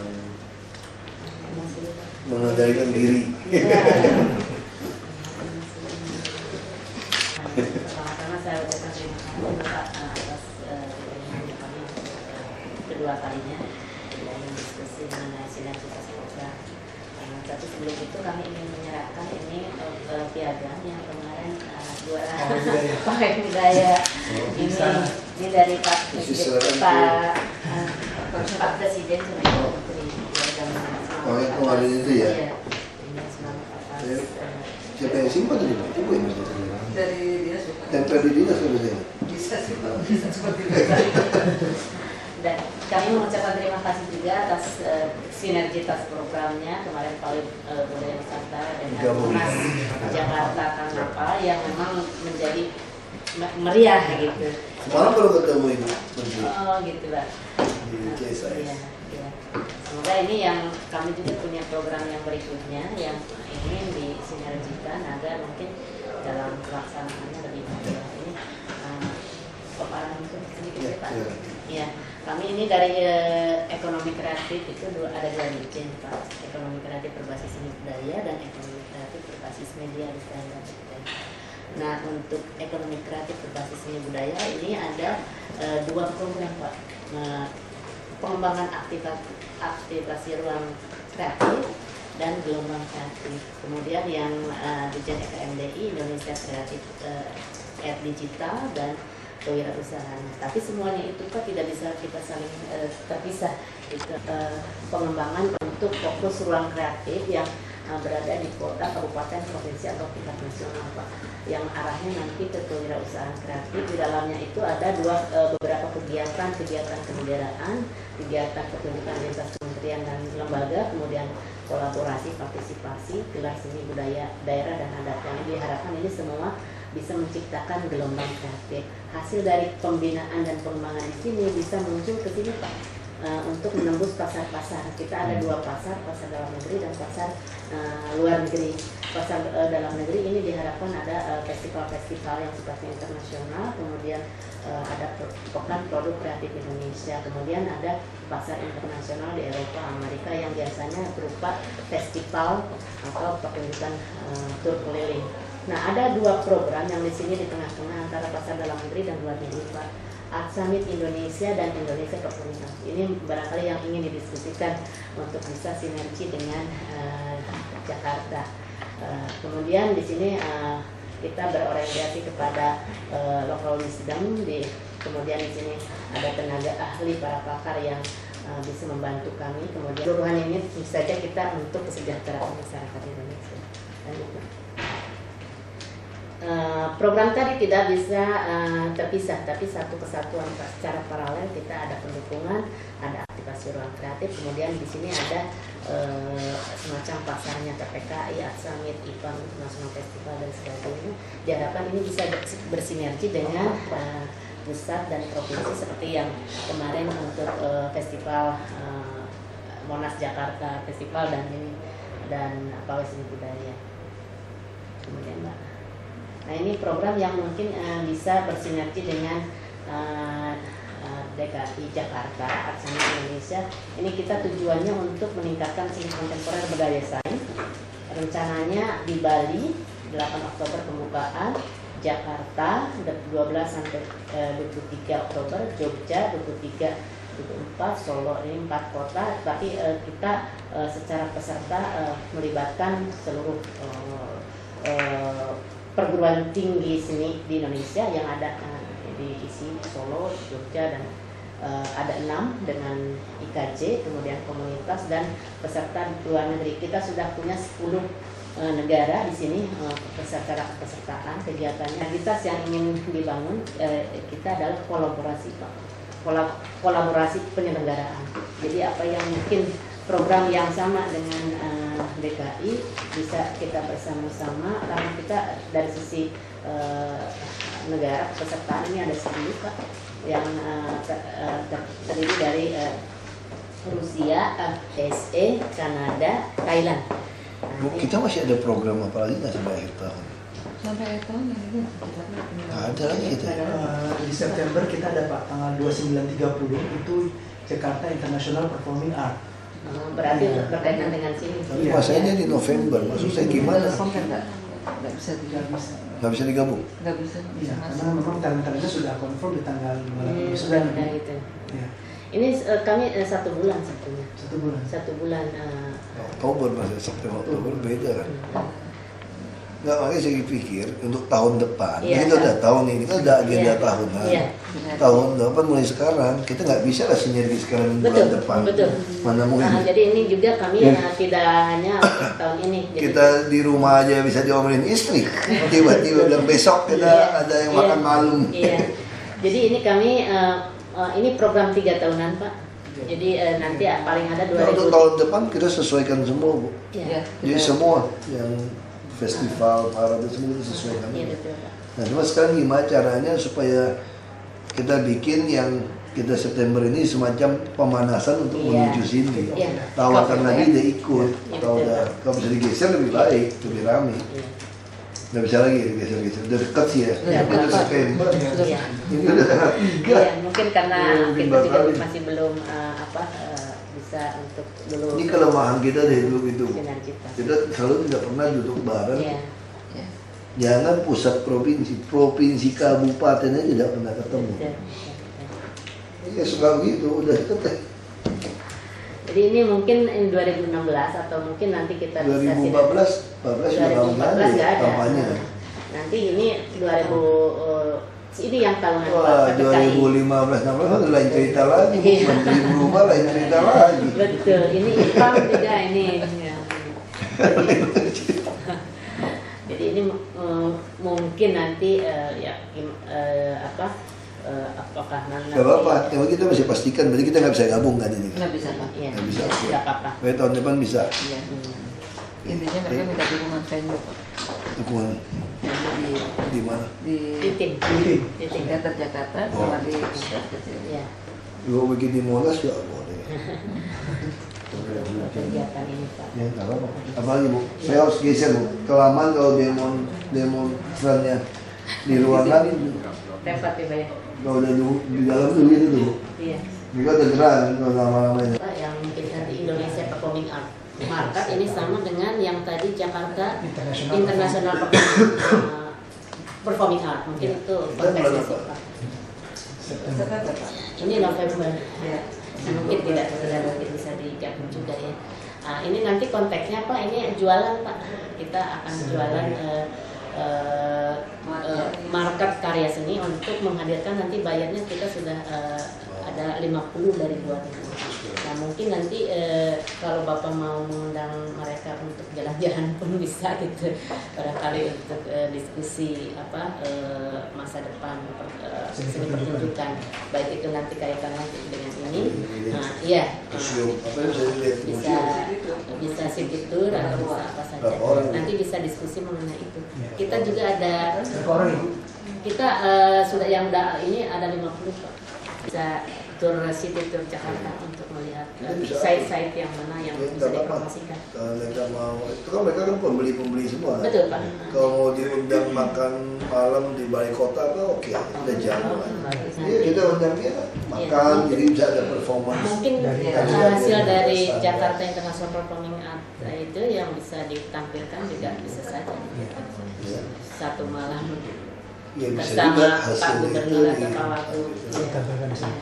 tentang mengendalikan diri. Pertama-tama saya ucapkan terima kasih Pak atas keberanian kami kedua kalinya dalam diskusi mengenai sinergitas program. Tapi sebelum itu kami ingin menyerahkan ini piagam yang kemarin juara Pawai Budaya ini dari Pak Presiden sama Ibu Menteri. Oh yang kemarin itu ya? Iya. Ini selamat atas. Siapa yang simpan tadi? Ibu yang simpan. Dari dinas. Tempel di dinas kan biasanya? Bisa sih Pak, bisa seperti itu. Dan kami mengucapkan terima kasih juga atas sinergitas programnya kemarin Pawai Budaya Nusantara dengan Monas Jakarta Kanapa yang memang menjadi meriah gitu. Semalam baru ketemu Ibu. Oh gitu Pak. Di CSIS. Iya, iya. Semoga ini yang kami juga punya program yang berikutnya yang ingin disinergikan agar mungkin dalam pelaksanaannya lebih mudah. Ini paparan sedikit ya Pak. Iya. Kami ini dari ekonomi kreatif itu ada dua digit Pak. Ekonomi kreatif berbasis seni budaya dan ekonomi kreatif berbasis media desain dan budaya. Nah untuk ekonomi kreatif berbasis seni budaya ini ada dua program Pak. Pengembangan aktivasi ruang kreatif dan gelombang kreatif. Kemudian yang Dirjen EKMDI Indonesia Kreatif Digital dan kewirausahaan. Tapi semuanya itu Pak tidak bisa kita saling terpisah. Itu pengembangan untuk fokus ruang kreatif yang berada di kota, kabupaten, provinsi atau tingkat nasional Pak. Yang arahnya nanti ke kewirausahaan kreatif. Di dalamnya itu ada beberapa kegiatan kebudayaan, kegiatan pertunjukan lintas kementerian dan lembaga, kemudian kolaborasi, partisipasi, gelar seni budaya daerah dan adat. Yang diharapkan ini semua bisa menciptakan gelombang kreatif. Hasil dari pembinaan dan pengembangan di sini bisa muncul ke sini Pak, untuk menembus pasar-pasar. Kita ada dua pasar dalam negeri dan pasar luar negeri. Pasar dalam negeri ini diharapkan ada festival-festival yang sifatnya internasional, kemudian ada pekan produk kreatif Indonesia, kemudian ada pasar internasional di Eropa, Amerika yang biasanya berupa festival atau pertunjukan tur keliling. Nah, ada dua program yang di sini di tengah-tengah antara pasar dalam negeri dan luar negeri, Pak. Art Summit Indonesia dan Indonesia Performance. Ini barangkali yang ingin didiskusikan untuk bisa sinergi dengan Jakarta. Kemudian di sini kita berorientasi kepada local wisdom. Kemudian di sini ada tenaga ahli para pakar yang bisa membantu kami. Kemudian keseluruhan ini tentu saja kita untuk kesejahteraan masyarakat Indonesia. Program tadi tidak bisa terpisah, tapi satu kesatuan secara paralel. Kita ada pendukungan, ada aktivasi ruang kreatif, kemudian di sini ada semacam pasarnya TPKI, Art Summit, IPA, National Festival dan sebagainya. Diharapkan ini bisa bersinergi dengan pusat dan provinsi seperti yang kemarin untuk festival Monas Jakarta Festival dan Pawai Seni Budaya. Kemudian Mbak. Nah ini program yang mungkin bisa bersinergi dengan DKI Jakarta, Art Summit Indonesia. Ini kita tujuannya untuk meningkatkan seni kontemporer berdaya saing. Rencananya di Bali 8 Oktober pembukaan, Jakarta 12 sampai 23 Oktober, Jogja 23 24, Solo, ini 4 kota. Tapi kita secara peserta melibatkan seluruh perguruan tinggi seni di Indonesia yang ada di sini, Solo, Jogja, dan ada 6 dengan IKJ, kemudian komunitas dan peserta di luar negeri. Kita sudah punya 10 negara di sini pesertaan kegiatannya. Aktivitas yang ingin dibangun kita adalah kolaborasi penyelenggaraan. Jadi apa yang mungkin program yang sama dengan DKI bisa kita bersama-sama, karena kita dari sisi negara pesertaan ini ada 10 Pak, yang terdiri dari Rusia, SE, Kanada, Thailand. Bu, kita masih ada program apa lagi nggak sampai akhir tahun? Sampai akhir tahun ini Ada lagi kita. Di September kita ada Pak, tanggal 29-30 itu Jakarta International Performing Art. Berarti berkaitan dengan sini. Tapi masanya di November, maksud saya gimana? Telepon kan nggak bisa Nggak bisa digabung? nggak bisa Iya, masuk. karena memang talent-talentnya sudah confirm di tanggal 29. Sudah gitu. Ya, Ini kami 1 bulan sebetulnya. 1 bulan. 1 bulan. Oktober masih September, Oktober beda kan? Nggak, makanya saya pikir untuk tahun depan, Iya, kita udah tahun ini, kita udah agenda Iya. tahunan. Iya. Tahun depan mulai sekarang, kita nggak bisa lah sinergi sekarang bulan Betul, depan. betul. Mana mungkin? Jadi ini juga kami Ya. tidak hanya untuk tahun ini. Jadi, Kita di rumah aja bisa diomelin istri. Tiba-tiba bilang besok kita Iya, ada yang iya, makan malam. Iya. Jadi ini kami ini program 3 tahunan Pak. Jadi nanti paling ada Nah, untuk 2000. tahun depan kita sesuaikan semua, Bu. Iya. Jadi semua yang festival, parade semua kita sesuaikan. Iya betul Pak. Nah, cuma sekarang gimana caranya supaya kita bikin yang kita September ini semacam pemanasan untuk Iya. menuju sini. Iya. Tawarkan lagi dia ikut. Iya, Kalau betul, udah Pak. kalau bisa digeser lebih baik, lebih ramai. Iya. Nggak bisa lagi digeser-geser. Udah dekat sih ya. Udah Udah dekat. September. Iya. Ini udah tanggal 3. Iya, mungkin karena Iya, mungkin kita juga batalin. masih belum bisa untuk dulu Ini kelemahan kita dari dulu itu. sinergitas. Kita selalu tidak pernah duduk bareng. Iya. Ya. Jangan pusat provinsi, provinsi kabupatennya tidak pernah ketemu. Betul. Iya suka begitu, udah deket. Jadi ini mungkin 2016 atau mungkin nanti kita bisa 2014 sudah tahun 2014 lalu nggak ada. kampanye. Nanti ini 2000 ini yang tahunan Wah, Pak PPKI. 2015-16 itu lain cerita lagi. Iya. Menteri berubah lain cerita lagi. Betul, ini IPAM juga ini. Ya. Jadi ini mungkin nanti apakah nanti? Gak apa-apa, yang kita masih pastikan, berarti kita nggak bisa gabung kan ini. Nggak bisa Pak. Iya, Nggak bisa. nggak apa-apa. Baik, tahun depan bisa. Iya. Intinya mereka minta dukungan venue Pak. Dukungan Jadi di mana? di Titik, Titik. titik. teater Jakarta sama di pusat kecil. Ya, Gua bikin di Monas juga boleh. kegiatan ini Pak. Ya, nggak apa-apa. Apalagi Bu, saya harus geser Bu. Kelamaan kalau demonstrannya di ruangan, Repot ya Pak ya? kalau udah di dalam dulu itu tuh. Iya. Juga udah gerah kalau lama-lamanya. Pak, yang mungkin nanti Indonesia Performing Art Market ini sama dengan yang tadi Jakarta International Performing Art, mungkin itu konteksnya sih Pak. Jakarta Pak. Ini November, Ya. nah, mungkin tidak mungkin bisa digabung juga ya. Nah, ini nanti konteksnya Pak, ini jualan Pak, kita akan jualan market karya seni untuk menghadirkan nanti bayarnya kita sudah ada 50 dari 2000. Nah mungkin nanti kalau Bapak mau mengundang mereka untuk jalan-jalan pun bisa gitu, barangkali untuk diskusi masa depan seni pertunjukan, baik itu nanti kaitannya dengan ini. Nah iya, Museum, apa yang saya lihat bisa bisa city tour atau bisa apa saja. Berapa orang? Nanti bisa diskusi mengenai itu. Kita juga ada Berapa orang Ibu? kita sudah yang udah ini ada 50 Pak. Bisa tur city tour Jakarta untuk melihat Bisa. site-site yang mana yang Ya, bisa nggak apa-apa. dipromosikan. Kalau mereka mau, itu kan mereka kan pembeli-pembeli semua. Betul Pak. Kalau mau diundang makan malam di balai kota apa oke, udah jamu. Bagus. Iya kita undang dia makan, jadi bisa ada performance. Mungkin Dari- hasil dari standar. Jakarta International Performing Art itu yang bisa ditampilkan juga bisa saja. Iya. Satu malam Ya bisa juga bersama Pak hasil itu Gubernur atau di. Pak Wagub. Ditampilkan di sini.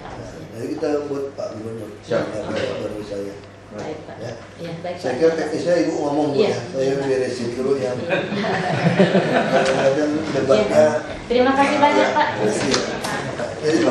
Jadi kita buat Pak Gubernur. Siap. Baru saya. Baik Pak. Ya. Iya baik Saya Pak. kira teknisnya Ibu ngomong Bu Iya. ya. Saya beresin dulu yang kadang-kadang debatnya. Terima kasih banyak Pak. Jadi